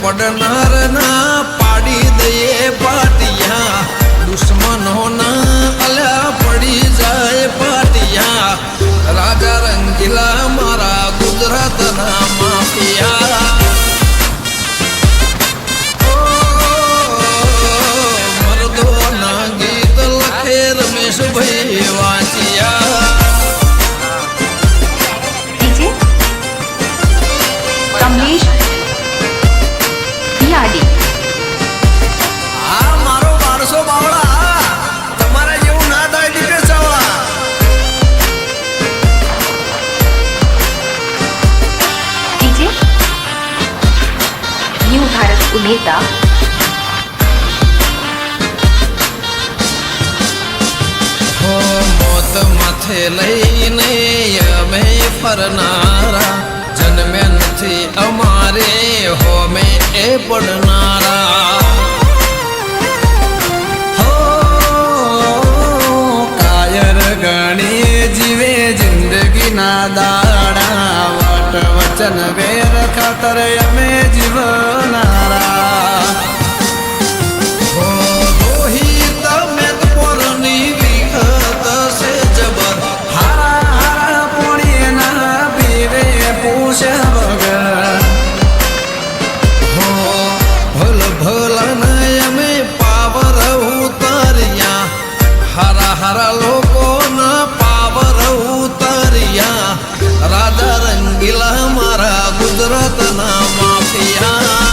પડનાર ના પાડી દઈએ પાટિયા દુશ્મનો ના અલ્યા પડી જાય પાટિયા રાજા રંગીલા મારા ગુજરાત ના માફિયા મરદો ના ગીત લખે રમેશભાઈ વાંચિયા કમલેશ યાડી આ મારો વારસો બાવળા તમારા જેવું ના થાય દીપે ચાવડા ડીજે ન્યૂ ભારત ઉમેતા હો મોત માથે લઈને અમે ફરનારા જન્મે નથી અમારે હોમે એ પડનારા હો કાયર ગણી જીવે જિંદગીના દાડા વટ વચન વેર ખાતર અમે જીવનારા હો રોહિત મેં પોરની વિખત છે જબર હારા હારા પોણી ના પીવે પૂછે વગર હો ભલ ભલ ને અમે પાવર ઉતર્યા હારા હારા લોકો ના પાવર ઉતર્યા રાજા રંગીલા મારા ગુજરાત ના માફિયા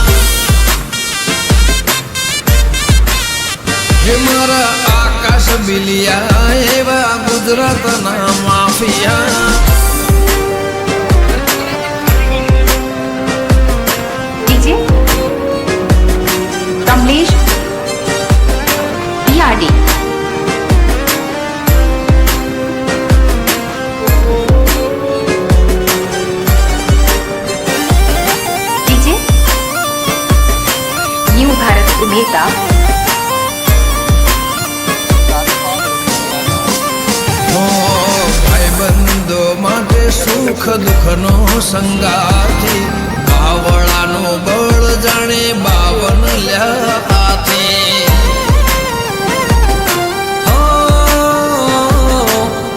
હે મારા આકાશ બિલિયા એવા ગુજરાત ના માફિયા ડીજે કમલેશ યાડી ડીજે ન્યૂ ભારત ઉમેતા હો ભાઈબંધો માટે સુખ દુઃખનો સંગાથી બાવળાનો બળ જાણે બાવન લ્યા હાથી હો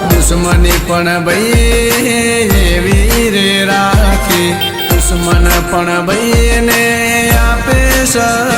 દુશ્મની પણ ભાઈ એવી રે રાખી દુશ્મન પણ ભાઈને આપે સર